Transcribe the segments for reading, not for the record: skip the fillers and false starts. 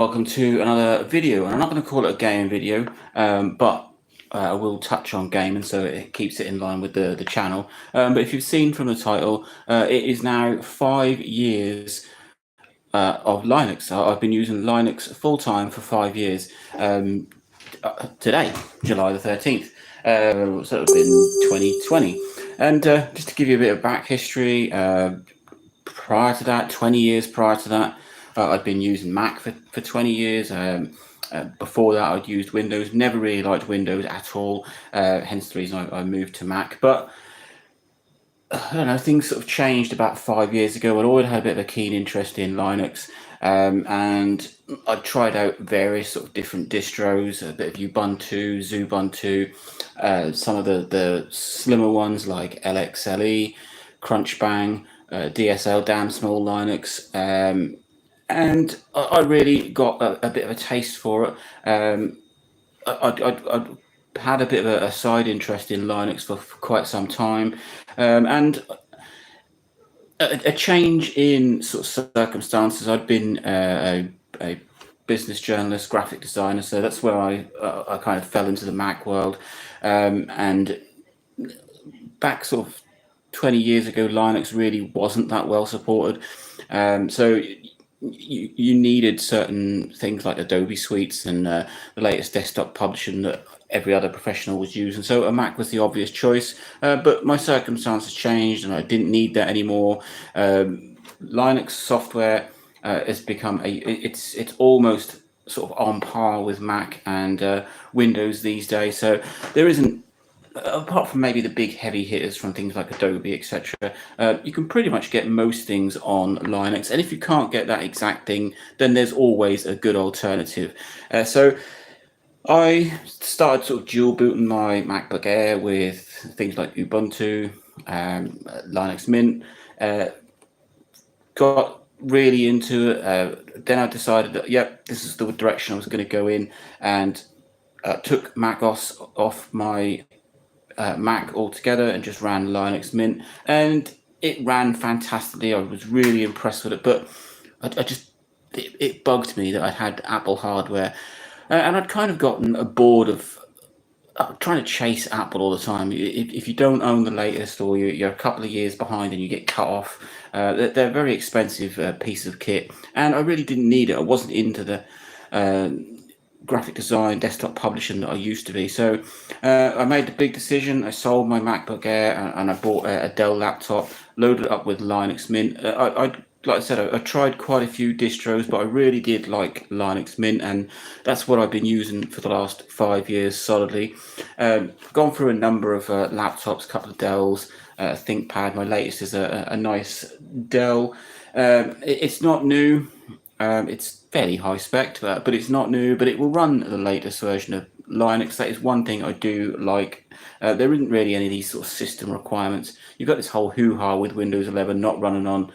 welcome to another video. And I'm not going to call it a game video, but I will touch on gaming, so it keeps it in line with the channel. But if you've seen from the title, it is now 5 years of Linux. I've been using Linux full time for 5 years. Today, July the 13th. So it would have been 2020. And just to give you a bit of back history, prior to that, 20 years prior to that, I'd been using Mac for 20 years. Before that, I'd used Windows. Never really liked Windows at all. Hence the reason I moved to Mac. But I don't know, things sort of changed about 5 years ago. I'd always had a bit of a keen interest in Linux, and I tried out various sort of different distros, a bit of Ubuntu, Xubuntu, some of the slimmer ones like LXLE, Crunchbang, DSL, Damn Small Linux, and I really got a bit of a taste for it. I'd had a bit of a side interest in Linux for quite some time, and a change in sort of circumstances. I'd been a business journalist, graphic designer, so that's where I kind of fell into the Mac world. And back sort of 20 years ago, Linux really wasn't that well supported. So you needed certain things like Adobe Suites and the latest desktop publishing that every other professional was using. So a Mac was the obvious choice, but my circumstances changed and I didn't need that anymore. Linux software has become it's almost sort of on par with Mac and Windows these days. So there isn't, apart from maybe the big heavy hitters from things like Adobe, etc., you can pretty much get most things on Linux. And if you can't get that exact thing, then there's always a good alternative. So I started sort of dual booting my MacBook Air with things like Ubuntu, Linux Mint, got really into it. Then I decided that, yep, this is the direction I was going to go in, and took macOS off my Mac altogether and just ran Linux Mint, and it ran fantastically. I was really impressed with it, but I just it bugged me that I had Apple hardware, and I'd kind of gotten bored of trying to chase Apple all the time. If you don't own the latest, or you're a couple of years behind and you get cut off, they're a very expensive piece of kit, and I really didn't need it. I wasn't into the graphic design, desktop publishing that I used to be. So I made the big decision. I sold my MacBook Air and I bought a Dell laptop, loaded it up with Linux Mint. Like I said, I tried quite a few distros, but I really did like Linux Mint, and that's what I've been using for the last 5 years solidly. Gone through a number of laptops, a couple of Dells, ThinkPad. My latest is a nice Dell. It's not new. It's fairly high spec, but it's not new. But it will run the latest version of Linux. That is one thing I do like. There isn't really any of these sort of system requirements. You've got this whole hoo-ha with Windows 11 not running on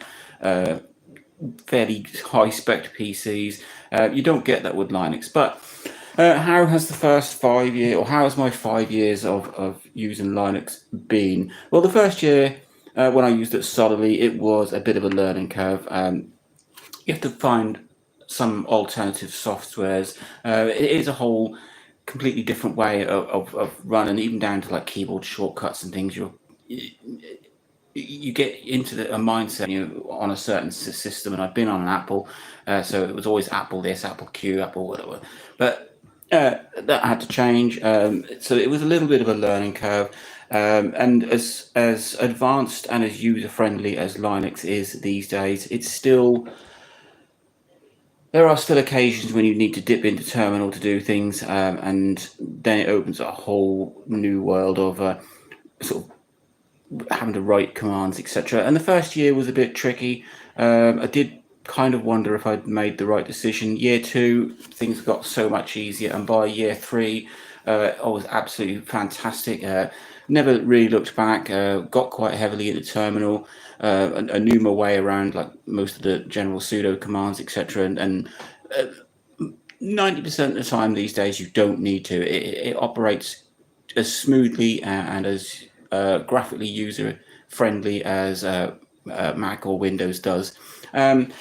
fairly high spec PCs. You don't get that with Linux. But how has the first 5 year, or how has my 5 years of using Linux been? Well, the first year when I used it solidly, it was a bit of a learning curve. You have to find some alternative softwares. It is a whole completely different way of running, even down to like keyboard shortcuts and things. You get into a mindset on a certain system, and I've been on an Apple, so it was always Apple this, Apple Q, Apple whatever. But that had to change. So it was a little bit of a learning curve. And as advanced and as user friendly as Linux is these days, it's still, there are still occasions when you need to dip into terminal to do things, and then it opens a whole new world of sort of having to write commands, etc. And the first year was a bit tricky. I did kind of wonder if I'd made the right decision. Year two, things got so much easier, and by year three, I was absolutely fantastic. Never really looked back. Got quite heavily into terminal. I knew my way around like most of the general sudo commands, etc. And 90% of the time these days, you don't need to. It operates as smoothly and as graphically user friendly as Mac or Windows does. And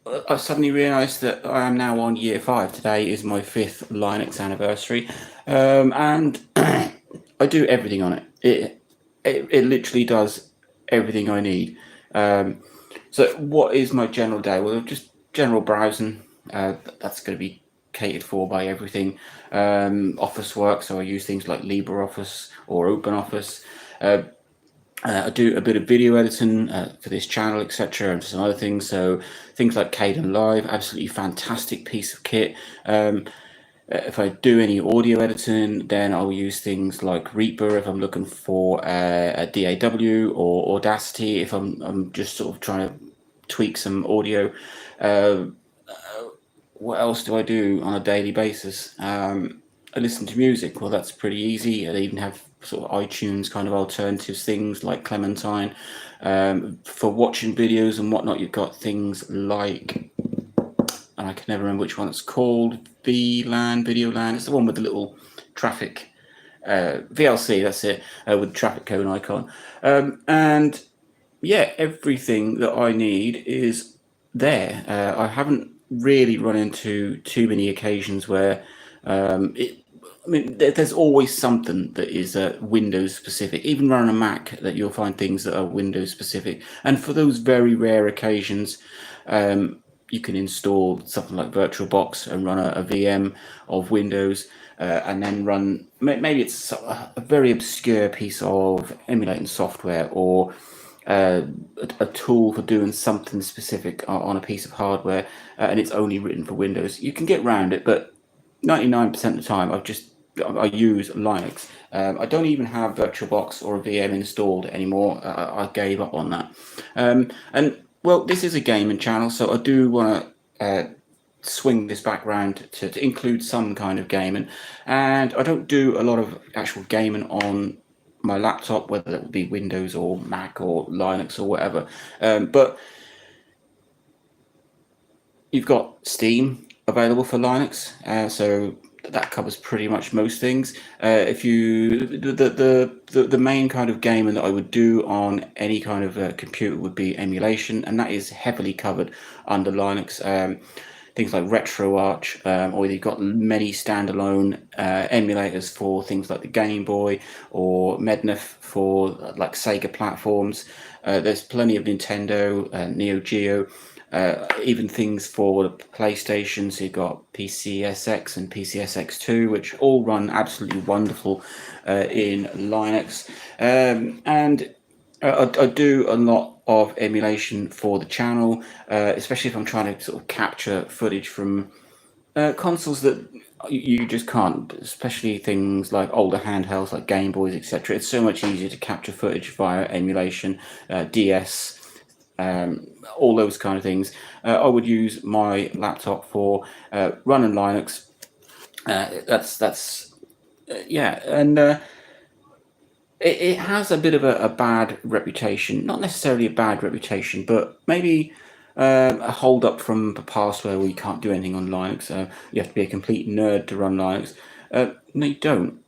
I suddenly realised that I am now on year 5. Today is my 5th Linux anniversary, and I do everything on it. It literally does everything I need. So what is my general day? Well, just general browsing. That's going to be catered for by everything. Office work, so I use things like LibreOffice or OpenOffice. I do a bit of video editing for this channel, etc., and some other things. So things like Kdenlive, absolutely fantastic piece of kit. If I do any audio editing, then I'll use things like Reaper if I'm looking for a DAW, or Audacity if I'm just sort of trying to tweak some audio. What else do I do on a daily basis? I listen to music. Well, that's pretty easy. I even have sort of iTunes kind of alternatives, things like Clementine. For watching videos and whatnot, you've got things like, and I can never remember which one it's called, VLAN, Videoland. It's the one with the little traffic, VLC, that's it, with the traffic cone icon. And yeah, everything that I need is there. I haven't really run into too many occasions where I mean, there's always something that is Windows specific. Even running a Mac, that you'll find things that are Windows specific. And for those very rare occasions, you can install something like VirtualBox and run a VM of Windows, and then run, maybe it's a very obscure piece of emulating software, or a tool for doing something specific on a piece of hardware, and it's only written for Windows. You can get around it, but 99% of the time I use Linux. I don't even have VirtualBox or a VM installed anymore. I gave up on that. And well, this is a gaming channel, so I do want to swing this back round to include some kind of gaming. And I don't do a lot of actual gaming on my laptop, whether it would be Windows or Mac or Linux or whatever. But you've got Steam available for Linux, so that covers pretty much most things. If you the main kind of gaming that I would do on any kind of computer would be emulation, and that is heavily covered under Linux. Things like RetroArch, or you've got many standalone emulators for things like the Game Boy, or Mednav for like Sega platforms. There's plenty of Nintendo, Neo Geo, even things for the PlayStation. So you've got PCSX and PCSX2, which all run absolutely wonderful in Linux. And I do a lot of emulation for the channel, especially if I'm trying to sort of capture footage from consoles that you just can't, especially things like older handhelds like Game Boys, etc. It's so much easier to capture footage via emulation, DS, all those kind of things. I would use my laptop for running Linux. Yeah, and it has a bit of a bad reputation. Not necessarily a bad reputation, but maybe a hold up from the past where we can't do anything on Linux. You have to be a complete nerd to run Linux. No, you don't.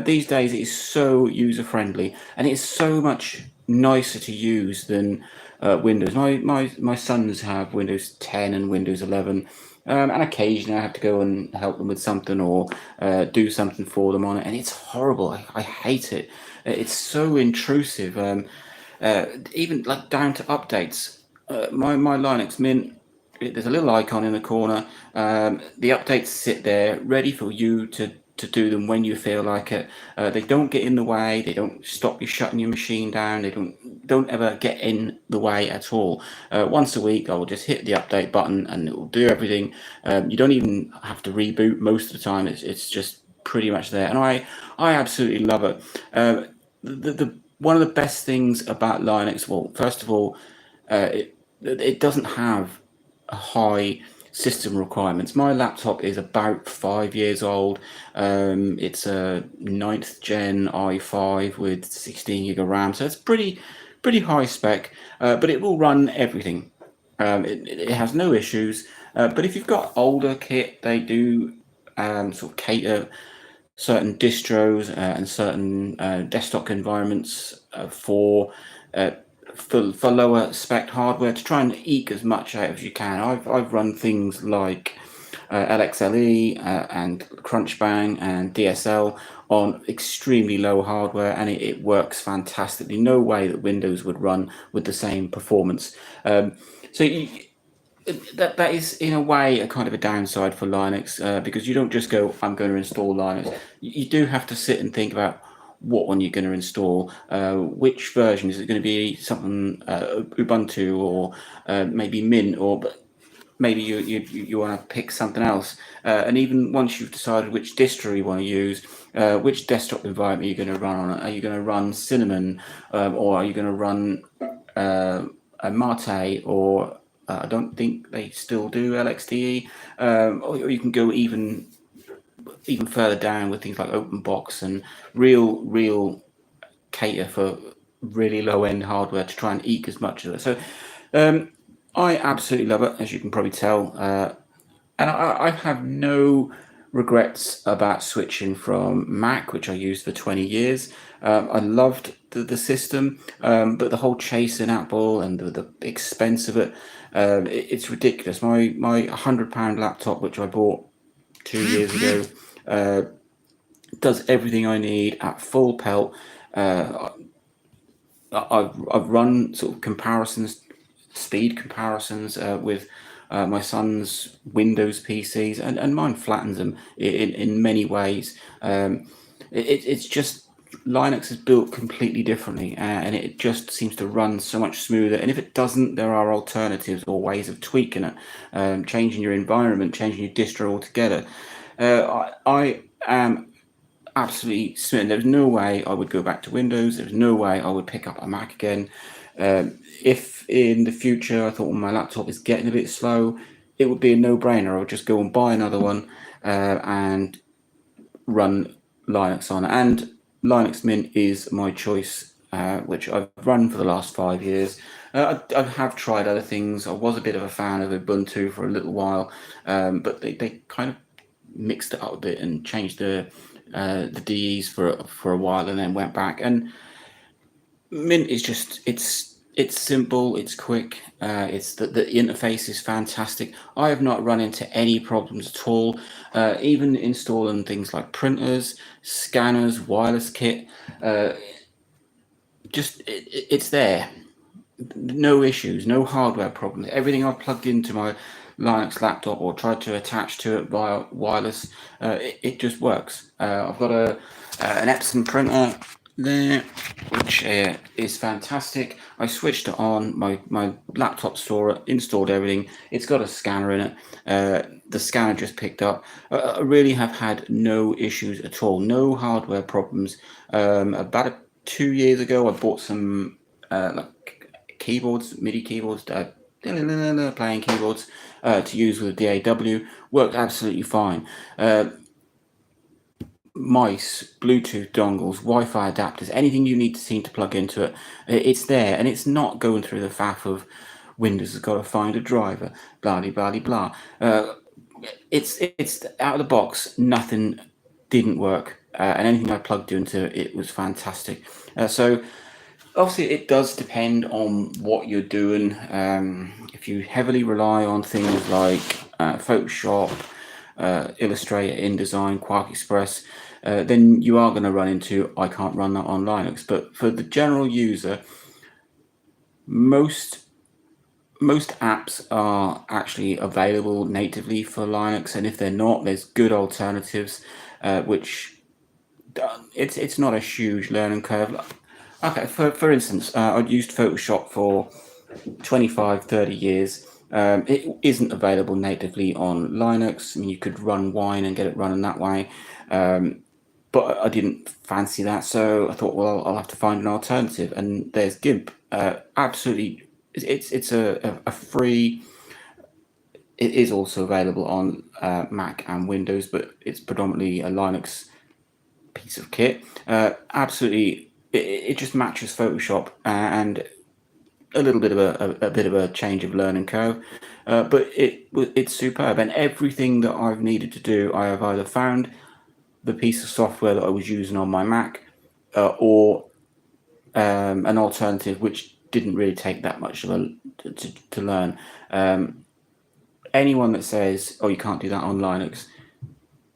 These days, it is so user friendly, and it's so much nicer to use than Windows. My sons have Windows 10 and Windows 11. And occasionally I have to go and help them with something, or do something for them on it, and it's horrible. I hate it. It's so intrusive. Even like down to updates. My Linux Mint, there's a little icon in the corner. The updates sit there ready for you to do them when you feel like it. They don't get in the way. They don't stop you shutting your machine down. They don't ever get in the way at all. Once a week, I will just hit the update button and it will do everything. You don't even have to reboot most of the time. It's just pretty much there, and I absolutely love it. The one of the best things about Linux, well, first of all, it doesn't have a high system requirements. My laptop is about 5 years old. It's a 9th gen i5 with 16 gig of RAM, so it's pretty high spec, but it will run everything. It has no issues. But if you've got older kit, they do sort of cater certain distros and certain desktop environments for for lower spec hardware to try and eke as much out as you can. I've run things like LXLE and Crunchbang and DSL on extremely low hardware, and it works fantastically. No way that Windows would run with the same performance. So that is in a way a kind of a downside for Linux, because you don't just go, I'm going to install Linux. You do have to sit and think about what one you're going to install, which version. Is it going to be something Ubuntu, or maybe Mint, or maybe you want to pick something else. And even once you've decided which distro you want to use, which desktop environment you're going to run on it. Are you going to run Cinnamon, or are you going to run a Mate, or I don't think they still do LXDE, or you can go even further down with things like OpenBox and real cater for really low end hardware to try and eke as much of it. So I absolutely love it, as you can probably tell, and I have no regrets about switching from Mac, which I used for 20 years. I loved the system, but the whole chasing Apple and the expense of it, it's ridiculous. My £100 laptop, which I bought 2 years ago, does everything I need at full pelt. I've run sort of comparisons, speed comparisons with my son's Windows PCs, and mine flattens them in many ways. It's just Linux is built completely differently, and it just seems to run so much smoother. And if it doesn't, there are alternatives or ways of tweaking it, changing your environment, changing your distro altogether. I am absolutely smitten. There's no way I would go back to Windows. There's no way I would pick up a Mac again. If in the future I thought, well, my laptop is getting a bit slow, it would be a no-brainer. I would just go and buy another one and run Linux on it. And Linux Mint is my choice, which I've run for the last 5 years. I have tried other things. I was a bit of a fan of Ubuntu for a little while, but they kind of mixed it up a bit and changed the DEs for a while, and then went back. And Mint is just it's simple, it's quick, it's the interface is fantastic. I have not run into any problems at all. Even installing things like printers, scanners, wireless kit, just it's there. No issues, no hardware problems. Everything I've plugged into my Linux laptop or tried to attach to it via wireless, it just works. I've got an Epson printer there, which is fantastic. I switched it on, my laptop store, installed everything. It's got a scanner in it. The scanner just picked up. I really have had no issues at all, no hardware problems. About 2 years ago, I bought some like keyboards, MIDI keyboards, playing keyboards to use with the DAW. Worked absolutely fine. Mice, Bluetooth dongles, Wi-Fi adapters, anything you need to plug into it, it's there, and it's not going through the faff of Windows has got to find a driver, blah blah blah blah. It's out of the box. Nothing didn't work, and anything I plugged into it was fantastic. So obviously it does depend on what you're doing. If you heavily rely on things like Photoshop, Illustrator, InDesign, QuarkXPress, then you are going to run into, I can't run that on Linux. But for the general user, most apps are actually available natively for Linux, and if they're not, there's good alternatives, which it's not a huge learning curve. Okay, for instance, I've used Photoshop for 25-30 years. It isn't available natively on Linux. I mean, you could run Wine and get it running that way, but I didn't fancy that, so I thought, well, I'll have to find an alternative. And there's GIMP. Absolutely, it's a free. It is also available on Mac and Windows, but it's predominantly a Linux piece of kit. Absolutely, it just matches Photoshop and a little bit of a change of learning curve, but it's superb. And everything that I've needed to do, I have either found the piece of software that I was using on my Mac, or an alternative which didn't really take that much of a to learn. Anyone that says, "Oh, you can't do that on Linux,"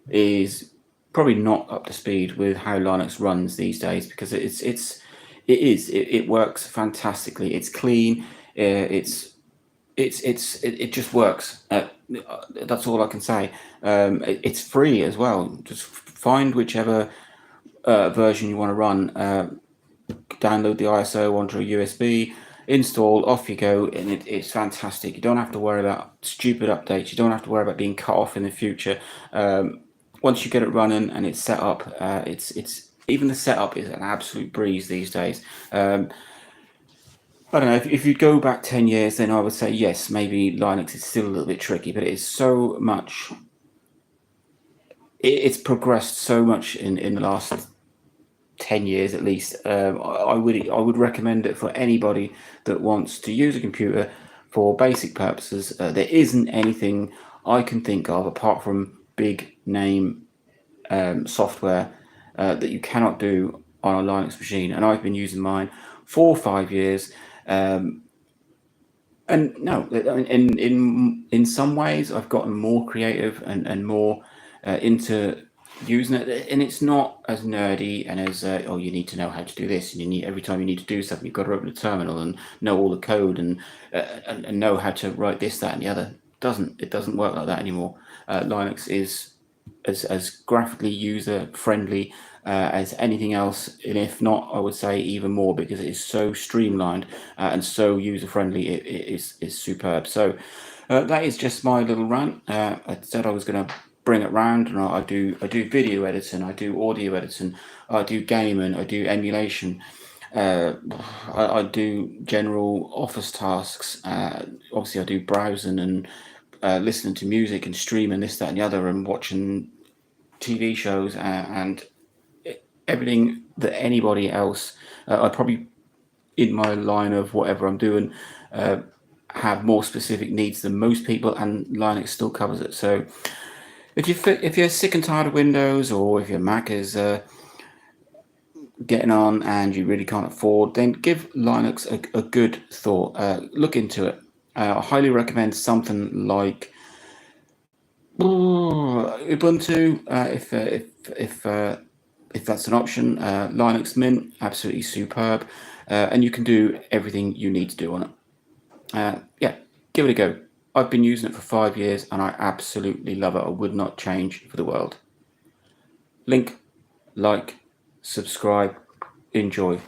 is probably not up to speed with how Linux runs these days, because it works fantastically. It's clean. It just works. That's all I can say. It's free as well. Just find whichever version you want to run. Download the ISO onto a USB, install, off you go, and it's fantastic. You don't have to worry about stupid updates. You don't have to worry about being cut off in the future. Once you get it running and it's set up, it's even the setup is an absolute breeze these days. I don't know, if you go back 10 years, then I would say yes, maybe Linux is still a little bit tricky, but it is so much. It's progressed so much in the last 10 years at least. I would recommend it for anybody that wants to use a computer for basic purposes. There isn't anything I can think of apart from big name software that you cannot do on a Linux machine, and I've been using mine for 5 years. And no, in some ways I've gotten more creative and more into using it, and it's not as nerdy and as oh, you need to know how to do this, and you need, every time you need to do something, you've got to open a terminal and know all the code and know how to write this, that, and the other. It doesn't work like that anymore. Linux is as graphically user friendly as anything else, and if not, I would say even more, because it is so streamlined and so user friendly. It is superb. So that is just my little rant. I said I was going to bring it round, and I do video editing, I do audio editing, I do gaming, I do emulation. I do general office tasks. Obviously, I do browsing and listening to music and streaming this, that, and the other, and watching TV shows and everything that anybody else. I probably, in my line of whatever I'm doing, have more specific needs than most people, and Linux still covers it. So if you're sick and tired of Windows, or if your Mac is getting on and you really can't afford, then give Linux a good thought. Look into it. I highly recommend something like Ubuntu, if that's an option. Linux Mint, absolutely superb, and you can do everything you need to do on it. Yeah, give it a go. I've been using it for 5 years and I absolutely love it. I would not change for the world. Link, like, subscribe, enjoy.